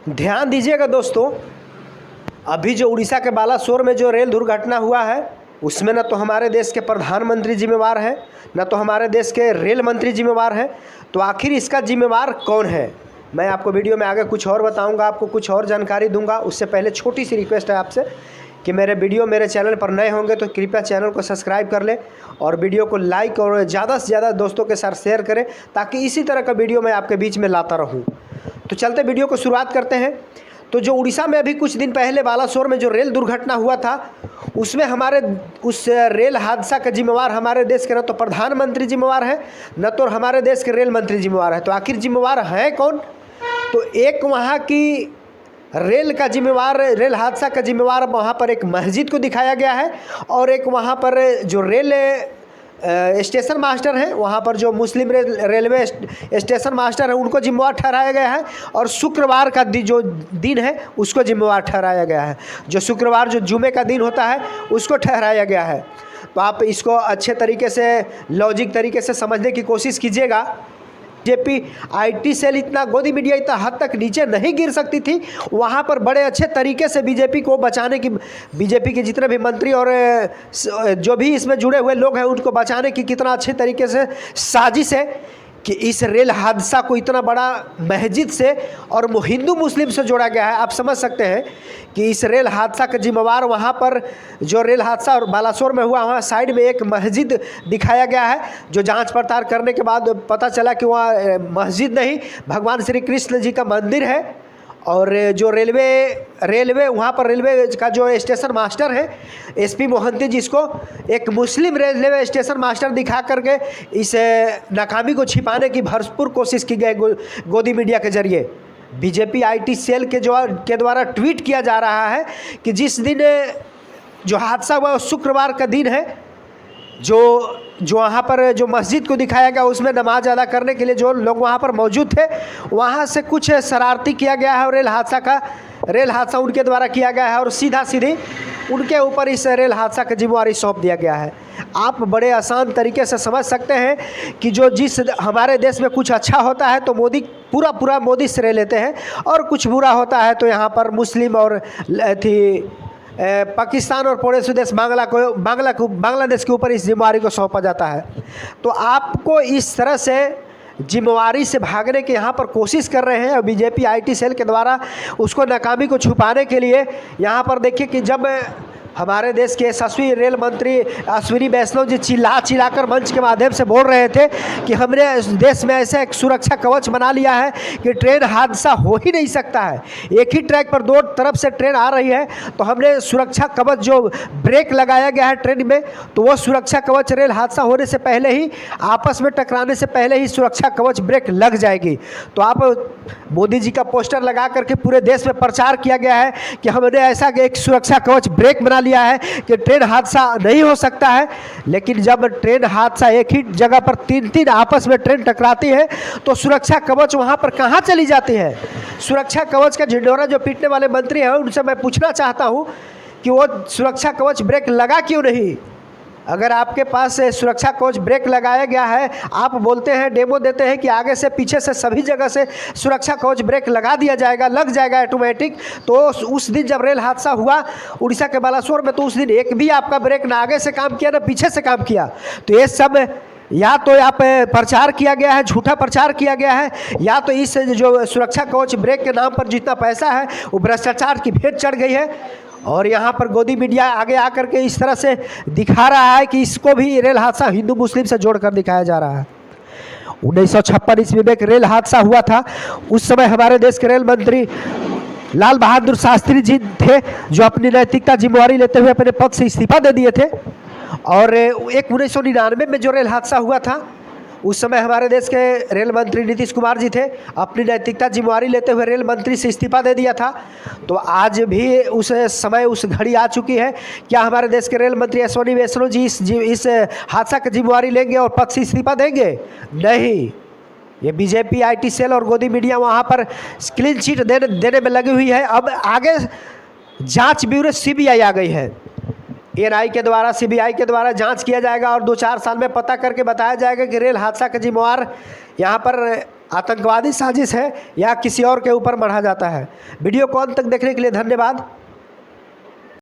ध्यान दीजिएगा दोस्तों, अभी जो उड़ीसा के बालासोर में जो रेल दुर्घटना हुआ है उसमें न तो हमारे देश के प्रधानमंत्री जिम्मेवार हैं, न तो हमारे देश के रेल मंत्री जिम्मेवार हैं। तो आखिर इसका जिम्मेवार कौन है, मैं आपको वीडियो में आगे कुछ और बताऊंगा, आपको कुछ और जानकारी दूंगा। उससे पहले छोटी सी रिक्वेस्ट है आपसे कि मेरे चैनल पर नए होंगे तो कृपया चैनल को सब्सक्राइब कर लें और वीडियो को लाइक और ज़्यादा से ज़्यादा दोस्तों के साथ शेयर करें, ताकि इसी तरह का वीडियो मैं आपके बीच में लाता रहूँ। तो चलते वीडियो को शुरुआत करते हैं। तो जो उड़ीसा में अभी कुछ दिन पहले बालासोर में जो रेल दुर्घटना हुआ था, उसमें हमारे उस रेल हादसा का जिम्मेवार हमारे देश के न तो प्रधानमंत्री जिम्मेवार है, न तो हमारे देश के रेल मंत्री जिम्मेवार है। तो आखिर जिम्मेवार है कौन? तो एक वहाँ की रेल का जिम्मेवार, रेल हादसा का जिम्मेवार वहाँ पर एक मस्जिद को दिखाया गया है, और एक वहाँ पर जो रेल स्टेशन मास्टर हैं, वहाँ पर जो मुस्लिम रेलवे स्टेशन मास्टर हैं उनको जिम्मेवार ठहराया गया है, और शुक्रवार का जो दिन है उसको जिम्मेवार ठहराया गया है। जो शुक्रवार जो जुमे का दिन होता है उसको ठहराया गया है। तो आप इसको अच्छे तरीके से, लॉजिक तरीके से समझने की कोशिश कीजिएगा। बीजेपी आईटी सेल इतना, गोदी मीडिया इतना हद तक नीचे नहीं गिर सकती थी। वहाँ पर बड़े अच्छे तरीके से बीजेपी को बचाने की, बीजेपी के जितने भी मंत्री और जो भी इसमें जुड़े हुए लोग हैं उनको बचाने की कितना अच्छे तरीके से साजिश है कि इस रेल हादसा को इतना बड़ा मस्जिद से और हिंदू मुस्लिम से जोड़ा गया है। आप समझ सकते हैं कि इस रेल हादसा का जिम्मेवार, वहाँ पर जो रेल हादसा और बालासोर में हुआ, वहाँ साइड में एक मस्जिद दिखाया गया है, जो जांच पड़ताल करने के बाद पता चला कि वहाँ मस्जिद नहीं, भगवान श्री कृष्ण जी का मंदिर है। और जो रेलवे वहाँ पर रेलवे का जो स्टेशन मास्टर है एसपी मोहंती जी, इसको एक मुस्लिम रेलवे स्टेशन मास्टर दिखा करके इस नाकामी को छिपाने की भरपूर कोशिश की गई गोदी मीडिया के जरिए। बीजेपी आईटी सेल के द्वारा ट्वीट किया जा रहा है कि जिस दिन जो हादसा हुआ शुक्रवार का दिन है, जो वहाँ पर जो मस्जिद को दिखाया गया उसमें नमाज अदा करने के लिए जो लोग वहाँ पर मौजूद थे, वहाँ से कुछ शरारती किया गया है और रेल हादसा उनके द्वारा किया गया है, और सीधी उनके ऊपर इस रेल हादसा की जिम्मेवारी सौंप दिया गया है। आप बड़े आसान तरीके से समझ सकते हैं कि जिस हमारे देश में कुछ अच्छा होता है तो मोदी पूरा मोदी श्रेय लेते हैं, और कुछ बुरा होता है तो यहाँ पर मुस्लिम और पाकिस्तान और पड़ोसी देश बांग्लादेश के ऊपर इस जिम्मेवारी को सौंपा जाता है। तो आपको इस तरह से जिम्मेवारी से भागने की यहाँ पर कोशिश कर रहे हैं, और बीजेपी आईटी सेल के द्वारा उसको नाकामी को छुपाने के लिए यहाँ पर देखिए कि जब हमारे देश के यशस्वी रेल मंत्री अश्विनी वैष्णव जी चिल्लाकर मंच के माध्यम से बोल रहे थे कि हमने देश में ऐसा एक सुरक्षा कवच बना लिया है कि ट्रेन हादसा हो ही नहीं सकता है। एक ही ट्रैक पर दो तरफ से ट्रेन आ रही है, तो हमने सुरक्षा कवच जो ब्रेक लगाया गया है ट्रेन में, तो वो सुरक्षा कवच रेल हादसा होने से पहले ही, आपस में टकराने से पहले ही सुरक्षा कवच ब्रेक लग जाएगी। तो आप मोदी जी का पोस्टर लगा करके पूरे देश में प्रचार किया गया है कि हमने ऐसा एक सुरक्षा कवच ब्रेक बना लिया है कि ट्रेन हादसा नहीं हो सकता है। लेकिन जब ट्रेन हादसा एक ही जगह पर तीन आपस में ट्रेन टकराती है, तो सुरक्षा कवच वहां पर कहां चली जाती है? सुरक्षा कवच का झिंडोरा जो पीटने वाले मंत्री हैं उनसे मैं पूछना चाहता हूं कि वो सुरक्षा कवच ब्रेक लगा क्यों नहीं? अगर आपके पास सुरक्षा कवच ब्रेक लगाया गया है, आप बोलते हैं, डेमो देते हैं कि आगे से पीछे से सभी जगह से सुरक्षा कवच ब्रेक लगा दिया जाएगा, लग जाएगा ऑटोमेटिक, तो उस दिन जब रेल हादसा हुआ उड़ीसा के बालासोर में, तो उस दिन एक भी आपका ब्रेक ना आगे से काम किया ना पीछे से काम किया। तो ये सब या तो यहाँ पे प्रचार किया गया है, झूठा प्रचार किया गया है, या तो इस जो सुरक्षा कवच ब्रेक के नाम पर जितना पैसा है वो भ्रष्टाचार की भेंट चढ़ गई है। और यहाँ पर गोदी मीडिया आगे आकर के इस तरह से दिखा रहा है कि इसको भी रेल हादसा हिंदू मुस्लिम से जोड़कर दिखाया जा रहा है। 1956 ईस्वी में एक रेल हादसा हुआ था, उस समय हमारे देश के रेल मंत्री लाल बहादुर शास्त्री जी थे, जो अपनी नैतिकता जिम्मेवारी लेते हुए अपने पद से इस्तीफा दे दिए थे। और एक 1999 में जो रेल हादसा हुआ था, उस समय हमारे देश के रेल मंत्री नीतीश कुमार जी थे, अपनी नैतिकता जिम्मेवारी लेते हुए रेल मंत्री से इस्तीफा दे दिया था। तो आज भी उस समय, उस घड़ी आ चुकी है। क्या हमारे देश के रेल मंत्री अश्विनी वैष्णव जी इस हादसा की जिम्मेवारी लेंगे और पद से इस्तीफा देंगे? नहीं। ये बीजेपी आईटी सेल और गोदी मीडिया वहाँ पर क्लीन चिट देने में लगी हुई है। अब आगे जाँच ब्यूरो सीबीआई आ गई है, एनआई के द्वारा, सीबीआई के द्वारा जांच किया जाएगा, और 2-4 साल में पता करके बताया जाएगा कि रेल हादसा का जिम्मेवार यहाँ पर आतंकवादी साजिश है या किसी और के ऊपर मढ़ा जाता है। वीडियो को अंत तक देखने के लिए धन्यवाद।